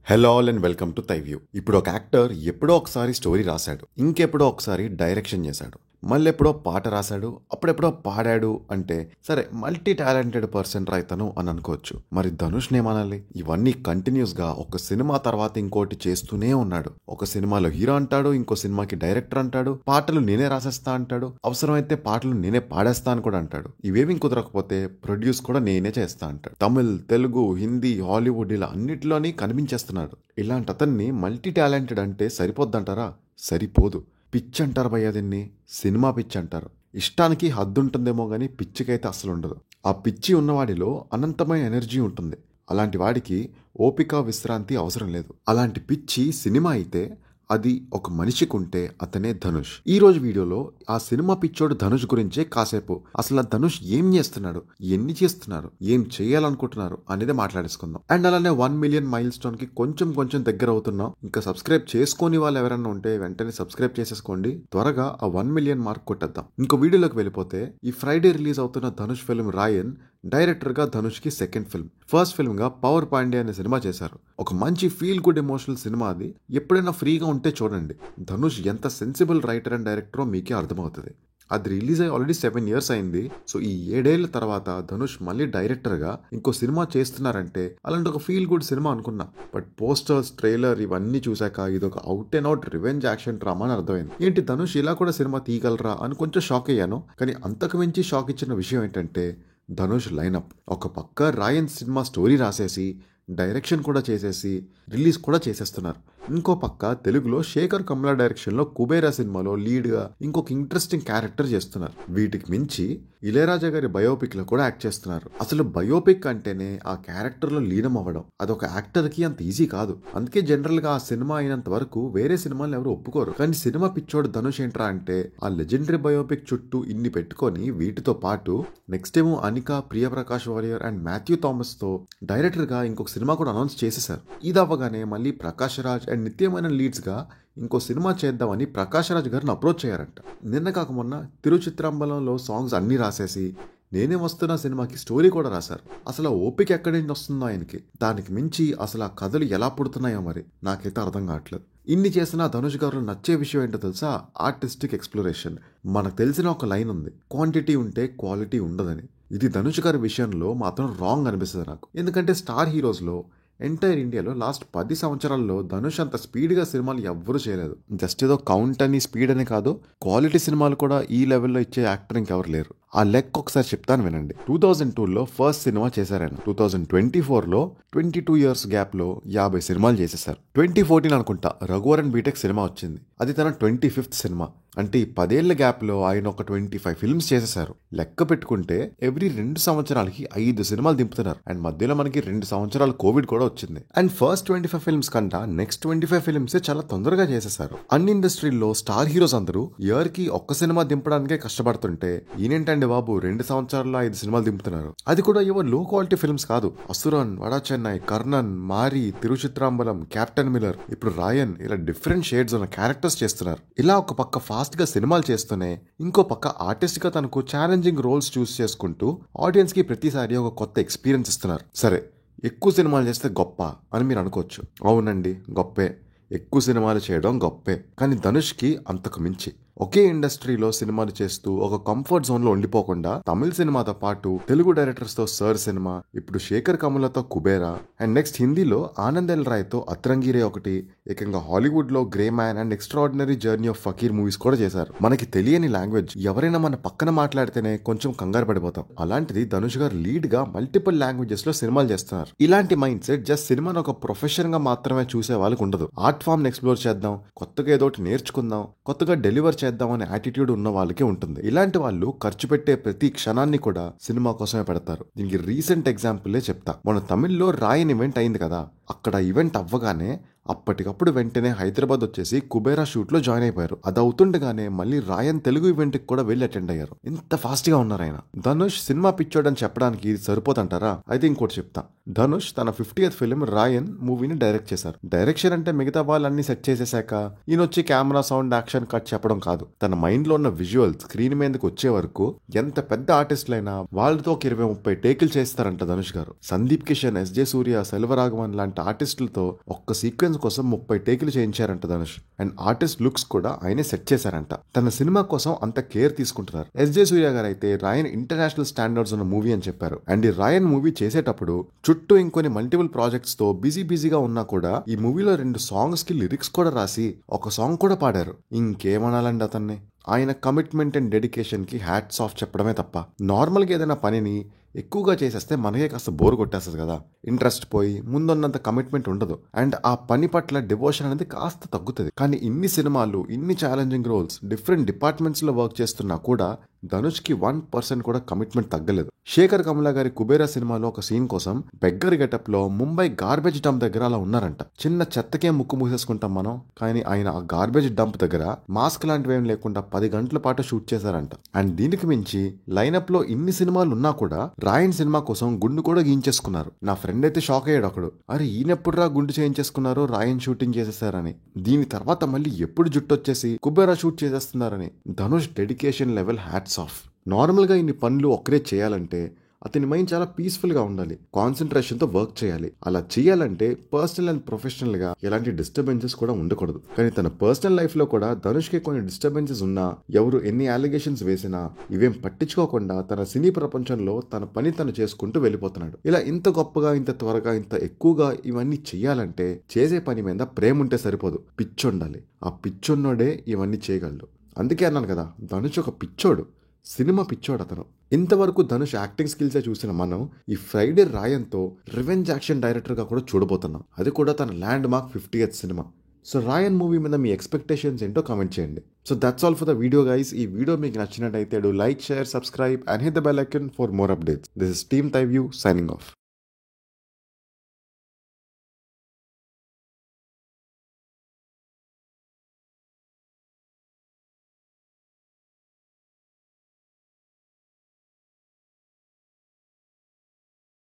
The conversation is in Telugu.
Hello all and welcome to Thyview. ఇప్పుడు ఒక యాక్టర్ ఎప్పుడో ఒకసారి స్టోరీ రాశాడు, ఇంకెప్పుడో ఒకసారి డైరెక్షన్ చేశాడు, మళ్ళీ ఎప్పుడో పాట రాశాడు, అప్పుడెప్పుడో పాడాడు. అంటే సరే, మల్టీ టాలెంటెడ్ పర్సన్ రైతను అని అనుకోవచ్చు. మరి ధనుష్ని ఏమనాలి? ఇవన్నీ కంటిన్యూస్ గా ఒక సినిమా తర్వాత ఇంకోటి చేస్తూనే ఉన్నాడు. ఒక సినిమాలో హీరో అంటాడు, ఇంకో సినిమాకి డైరెక్టర్ అంటాడు, పాటలు నేనే రాసేస్తా అంటాడు, అవసరమైతే పాటలు నేనే పాడేస్తా అని కూడా అంటాడు. ఇవేమి కుదరకపోతే ప్రొడ్యూస్ కూడా నేనే చేస్తా అంటాడు. తమిళ్, తెలుగు, హిందీ, హాలీవుడ్ ఇలా అన్నిటిలోని కనిపించేస్తున్నాడు. ఇలాంటి అతన్ని మల్టీ టాలెంటెడ్ అంటే సరిపోద్దంటారా? సరిపోదు. పిచ్ అంటారు భయ్యా దీన్ని. సినిమా పిచ్ అంటారు. ఇష్టానికి హద్దు ఉంటుందేమో గానీ పిచ్చికైతే అసలు ఉండదు. ఆ పిచ్చి ఉన్నవాడిలో అనంతమైన ఎనర్జీ ఉంటుంది. అలాంటి వాడికి ఓపిక, విశ్రాంతి అవసరం లేదు. అలాంటి పిచ్చి సినిమా అయితే అది ఒక మనిషికి ఉంటే అతనే ధనుష్. ఈ రోజు వీడియోలో ఆ సినిమా పిచ్చోడు ధనుష్ గురించే కాసేపు, అసలు ధనుష్ ఏం చేస్తున్నాడు, ఎన్ని చేస్తున్నారు, ఏం చేయాలనుకుంటున్నారు అనేది మాట్లాడేసుకుందాం. అండ్ అలానే 1 మిలియన్ మైల్ స్టోన్ కి కొంచెం దగ్గర అవుతున్నాం. ఇంకా సబ్స్క్రైబ్ చేసుకోని వాళ్ళు ఎవరైనా ఉంటే వెంటనే సబ్స్క్రైబ్ చేసేసుకోండి. త్వరగా ఆ 1 మిలియన్ మార్క్ కొట్టేద్దాం. ఇంకో వీడియోలోకి వెళ్ళిపోతే, ఈ ఫ్రైడే రిలీజ్ అవుతున్న ధనుష్ ఫిల్మ్ రాయన్ డైరెక్టర్ గా ధనుష్ కి సెకండ్ ఫిల్మ్. ఫస్ట్ ఫిల్మ్ గా పవర్ పాండే అనే సినిమా చేశారు. ఒక మంచి ఫీల్ గుడ్ ఎమోషనల్ సినిమా అది. ఎప్పుడైనా ఫ్రీగా ఉంటే చూడండి. ధనుష్ ఎంత సెన్సిబుల్ రైటర్ అండ్ డైరెక్టరో మీకే అర్థమవుతుంది. అది రిలీజ్ అయ్యి ఆల్రెడీ 7 years అయింది. సో ఈ 7 ఏళ్ల తర్వాత ధనుష్ మళ్ళీ డైరెక్టర్ గా ఇంకో సినిమా చేస్తున్నారంటే అలాంటి ఒక ఫీల్ గుడ్ సినిమా అనుకున్నా. బట్ పోస్టర్స్, ట్రైలర్ ఇవన్నీ చూసాక ఇది ఒక out and out revenge action drama అని అర్థమైంది. ఏంటి ధనుష్ ఇలా కూడా సినిమా తీయగలరా అని కొంచెం షాక్ అయ్యాను. కానీ అంతకు మించి షాక్ ఇచ్చిన విషయం ఏంటంటే ధనుష్ లైనప్. ఒక పక్క రాయన్ సినిమా స్టోరీ రాసేసి, డైరెక్షన్ కూడా చేసేసి, రిలీజ్ కూడా చేసేస్తున్నారు. ఇంకో పక్క తెలుగులో శేఖర్ కమ్లా డైరెక్షన్ లో కుబేరా సినిమాలో లీడ్ గా ఇంకొక ఇంట్రెస్టింగ్ క్యారెక్టర్ చేస్తున్నారు. వీటికి మించి ఇళయరాజా గారి బయోపిక్ లో కూడా యాక్ట్ చేస్తున్నారు. అసలు బయోపిక్ అంటేనే ఆ క్యారెక్టర్ లో లీనం అవ్వడం. అదొక యాక్టర్ కి అంత ఈజీ కాదు. అందుకే జనరల్ గా ఆ సినిమా అయినంత వరకు వేరే సినిమాలు ఎవరు ఒప్పుకోరు. కానీ సినిమా పిచ్చోడు ధనుష్ ఏంట్రా అంటే ఆ లెజెండరీ బయోపిక్ చుట్టూ ఇన్ని పెట్టుకొని వీటితో పాటు నెక్స్ట్ ఏమో అనిక, Priya Prakash warrior and Matthew Thomas తో డైరెక్టర్ గా ఇంకొక సినిమా కూడా అనౌన్స్ చేసేశారు. ఇది అవ్వగానే మళ్ళీ ప్రకాష్ రాజ్ అండ్ నిత్యమైన లీడ్స్ గా ఇంకో సినిమా చేద్దామని ప్రకాష్ రాజ్ గారిని అప్రోచ్ అయ్యారంట. నిన్న కాక మొన్న తిరుచిత్రంబలంలో సాంగ్స్ అన్ని రాసేసి నేనే వస్తున్న సినిమాకి స్టోరీ కూడా రాశారు. అసలు ఓపిక ఎక్కడి నుంచి వస్తుందో ఆయనకి. దానికి మించి అసలు ఆ కథలు ఎలా పుడుతున్నాయో మరి నాకైతే అర్థం కావట్లేదు. ఇన్ని చేసిన ధనుష్ గారు నచ్చే విషయం ఏంటో తెలుసా? Artistic exploration. మనకు తెలిసిన ఒక లైన్ ఉంది, క్వాంటిటీ ఉంటే క్వాలిటీ ఉండదని. ఇది ధనుష్ గారి విషయంలో మాత్రం రాంగ్ అనిపిస్తుంది నాకు. ఎందుకంటే స్టార్ హీరోస్ లో ఎంటైర్ ఇండియాలో లాస్ట్ 10 సంవత్సరాల్లో ధనుష్ అంత స్పీడ్గా సినిమాలు ఎవ్వరూ చేయలేదు. జస్ట్ ఏదో కౌంట్ అని, స్పీడ్ అని కాదు, క్వాలిటీ సినిమాలు కూడా ఈ లెవెల్లో ఇచ్చే యాక్టర్ ఇంకెవరు లేరు. ఆ లెక్క ఒకసారి చెప్తాను వినండి. 2002లో ఫస్ట్ సినిమా చేశారాయన. 2024లో 22 years గ్యాప్ లో 50 సినిమాలు చేసేశారు. 2014 అనుకుంటా రఘువరన్ బీటెక్ సినిమా వచ్చింది. అది తన 25th సినిమా. అంటే ఈ 10 ఏళ్ల గ్యాప్ లో ఆయన ఒక 25 ఫిల్మ్స్ చేసేశారు. లెక్క పెట్టుకుంటే ఎవ్రీ 2 సంవత్సరాలకి 5 సినిమాలు దింపుతున్నారు. అండ్ మధ్యలో మనకి 2 సంవత్సరాలు కోవిడ్ కూడా వచ్చింది. అండ్ ఫస్ట్ 25 ఫిల్మ్స్ కంటా నెక్స్ట్ 25 ఫిల్మ్స్ చాలా తొందరగా చేసేశారు. అన్ని ఇండస్ట్రీల్లో స్టార్ హీరోస్ అందరూ ఇయర్ కి ఒక్క సినిమా దింపడానికే కష్టపడుతుంటే ఈయనేంటండి బాబు 2 సంవత్సరాల్లో 5 సినిమాలు దింపుతున్నారు. అది కూడా ఏవో లో క్వాలిటీ ఫిల్మ్స్ కాదు. అసురన్, వడా చెన్నై, కర్ణన్, మారి, తిరుచిత్రాంబలం, కెప్టెన్ మిల్లర్, ఇప్పుడు రాయన్, ఇలా డిఫరెంట్ షేడ్స్ ఉన్న క్యారెక్టర్స్ చేస్తున్నారు. ఇలా ఒక పక్క ఫాస్ట్ గా సినిమాలు చేస్తూనే ఇంకో పక్క ఆర్టిస్ట్ గా తనకు ఛాలెంజింగ్ రోల్స్ చూస్ చేసుకుంటూ ఆడియన్స్ కి ప్రతిసారి ఒక కొత్త ఎక్స్పీరియన్స్ ఇస్తున్నారు. సరే, ఎక్కువ సినిమాలు చేస్తే గొప్ప అని మీరు అనుకోవచ్చు. అవునండి, గొప్పే. ఎక్కువ సినిమాలు చేయడం గొప్పే. కానీ ధనుష్కి అంతకు మించి ఒకే ఇండస్ట్రీలో సినిమాలు చేస్తూ ఒక కంఫర్ట్ జోన్ లో ఉండిపోకుండా తమిళ సినిమాతో పాటు తెలుగు డైరెక్టర్స్ తో సర్ సినిమా, ఇప్పుడు శేఖర్ కమలతో కుబేరా, అండ్ నెక్స్ట్ హిందీలో ఆనంద్ ఎల్ రాయ్ తో అత్రంగిరే ఒకటి, ఏకంగా హాలీవుడ్ లో Grey Man and extraordinary journey of fakir movies కూడా చేశారు. మనకి తెలియని లాంగ్వేజ్ ఎవరైనా మన పక్కన మాట్లాడితేనే కొంచెం కంగారు పడిపోతాం. అలాంటిది ధనుష్ గారు లీడ్ గా మల్టిపుల్ లాంగ్వేజెస్ లో సినిమాలు చేస్తున్నారు. ఇలాంటి మైండ్ సెట్ జస్ట్ సినిమాను ఒక ప్రొఫెషన్ గా మాత్రమే చూసే వాళ్ళకి ఉండదు. ఆర్ట్ ఫామ్ ఎక్స్ప్లోర్ చేద్దాం, కొత్తగా ఏదో నేర్చుకుందాం, కొత్తగా డెలివర్ చేద్దాం అనే యాటిట్యూడ్ ఉన్న వాళ్ళకే ఉంటుంది. ఇలాంటి వాళ్ళు ఖర్చు పెట్టే ప్రతి క్షణాన్ని కూడా సినిమా కోసమే పెడతారు. దీనికి రీసెంట్ ఎగ్జాంపులే చెప్తా. మన తమిళ్లో రాయన్ ఈవెంట్ అయింది కదా, అక్కడ ఈవెంట్ అవ్వగానే అప్పటికప్పుడు వెంటనే హైదరాబాద్ వచ్చేసి కుబేరా షూట్ లో జాయిన్ అయిపోయారు. అది అవుతుండగానే మళ్ళీ రాయన్ తెలుగు ఈవెంట్ కి కూడా వెళ్ళి అటెండ్ అయ్యారు. ఇంత ఫాస్ట్ గా ఉన్నారు ఆయన. ధనుష్ సినిమా పిచ్చోడని చెప్పడానికి ఇది సరిపోతుంటారా? అయితే ఇంకోటి చెప్తా. ధనుష్ తన 50th ఫిల్మ్ రాయన్ మూవీని డైరెక్ట్ చేశారు. డైరెక్షన్ అంటే మిగతా వాళ్ళన్ని సెట్ చేసేసాక ఈయన వచ్చి కెమెరా, సౌండ్, యాక్షన్ కట్ చెప్పడం కాదు. తన మైండ్ లో ఉన్న విజువల్ స్క్రీన్ మీదకి వచ్చే వరకు ఎంత పెద్ద ఆర్టిస్టులైనా వాళ్ళతో ఒక 20-30 టేకులు చేస్తారంట ధనుష్ గారు. సందీప్ కిషన్, ఎస్జే సూర్య, సెల్వరాఘవన్ లాంటి ఆర్టిస్టులతో ఒక్క సీక్వెన్స్ కోసం 30 టేకులు చేయించారంట ధనుష్. అండ్ ఆర్టిస్ట్ లుక్స్ కూడా ఆయనే సెట్ చేశారంట. తన సినిమా కోసం అంత కేర్ తీసుకుంటున్నారు. ఎస్జే సూర్య గారు అయితే రాయన్ ఇంటర్నేషనల్ స్టాండర్డ్స్ ఉన్న మూవీ అని చెప్పారు. అండ్ ఈ రాయన్ మూవీ చేసేటప్పుడు చుట్టూ ఇంకొన్ని మల్టిపుల్ ప్రాజెక్ట్స్ తో బిజీగా ఉన్నా కూడా ఈ మూవీలో 2 సాంగ్స్ కి లిరిక్స్ కూడా రాసి ఒక సాంగ్ కూడా పాడారు. ఇంకేమనాలండి అతన్ని. ఆయన కమిట్మెంట్ అండ్ డెడికేషన్ కి హ్యాట్స్ ఆఫ్ చెప్పడమే తప్ప. నార్మల్గా ఏదైనా పనిని ఎక్కువగా చేసేస్తే మనకే కాస్త బోర్ కొట్టేస్తుంది కదా. ఇంట్రెస్ట్ పోయి ముందున్నంత కమిట్మెంట్ ఉండదు. అండ్ ఆ పని పట్ల డివోషన్ అనేది కాస్త తగ్గుతుంది. కానీ ఇన్ని సినిమాలు, ఇన్ని ఛాలెంజింగ్ రోల్స్, డిఫరెంట్ డిపార్ట్మెంట్స్ లో వర్క్ చేస్తున్నా కూడా ధనుష్ కి 1% కూడా కమిట్మెంట్ తగ్గలేదు. శేఖర్ కమలా గారి కుబేరా సినిమాలో ఒక సీన్ కోసం బెగ్గర్ గెటప్ లో ముంబై గార్బేజ్ డంప్ దగ్గర అలా ఉన్నారంట. చిన్న చెత్తకే ముక్కు మూసేసుకుంటాం మనం, కానీ ఆయన ఆ గార్బేజ్ డంప్ దగ్గర మాస్క్ లాంటివి ఏం లేకుండా 10 గంటల పాటు షూట్ చేశారంట. అండ్ దీనికి మించి లైనప్ లో ఇన్ని సినిమాలు ఉన్నా కూడా రాయన్ సినిమా కోసం గుండు కూడా గీయించేసుకున్నారు. నా ఫ్రెండ్ అయితే షాక్ అయ్యాడు ఒకడు. అరే ఈయనెప్పుడు రా గుండు చేయించేసుకున్నారు, రాయన్ షూటింగ్ చేసేసారని. దీని తర్వాత మళ్ళీ ఎప్పుడు జుట్టు వచ్చేసి కుబేరా షూట్ చేసేస్తున్నారని. Dhanush dedication level hats off. నార్మల్గా ఇన్ని పనులు ఒక్కరే చేయాలంటే అతని మైండ్ చాలా పీస్ఫుల్ గా ఉండాలి, కాన్సన్ట్రేషన్ తో వర్క్ చేయాలి. అలా చేయాలంటే పర్సనల్ అండ్ ప్రొఫెషనల్ గా ఎలాంటి డిస్టర్బెన్సెస్ కూడా ఉండకూడదు. కానీ తన పర్సనల్ లైఫ్ లో కూడా ధనుష్ కి కొన్ని డిస్టర్బెన్సెస్ ఉన్నా, ఎవరు ఎన్ని అలిగేషన్స్ వేసినా ఇవేం పట్టించుకోకుండా తన సినీ ప్రపంచంలో తన పని తను చేసుకుంటూ వెళ్ళిపోతున్నాడు. ఇలా ఇంత గొప్పగా, ఇంత త్వరగా, ఇంత ఎక్కువగా ఇవన్నీ చెయ్యాలంటే చేసే పని మీద ప్రేమ ఉంటే సరిపోదు, పిచ్చొండాలి. ఆ పిచ్చొన్నోడే ఇవన్నీ చేయగలడు. అందుకే అన్నాను కదా, ధనుష్ ఒక పిచ్చోడు, సినిమా పిచ్చోడు అతను. ఇంతవరకు ధనుష్ యాక్టింగ్ స్కిల్సే చూసిన మనం ఈ ఫ్రైడే రాయన్తో రివెంజ్ యాక్షన్ డైరెక్టర్గా కూడా చూడబోతున్నాం. అది కూడా తన ల్యాండ్ మార్క్ 50th సినిమా. సో రాయన్ మూవీ మీద మీ ఎక్స్పెక్టేషన్స్ ఏంటో కామెంట్ చేయండి. So that's all for the video guys. ఈ వీడియో మీకు నచ్చినట్టయితే like, share, subscribe and hit the bell icon for more updates. This is team Thyview signing of.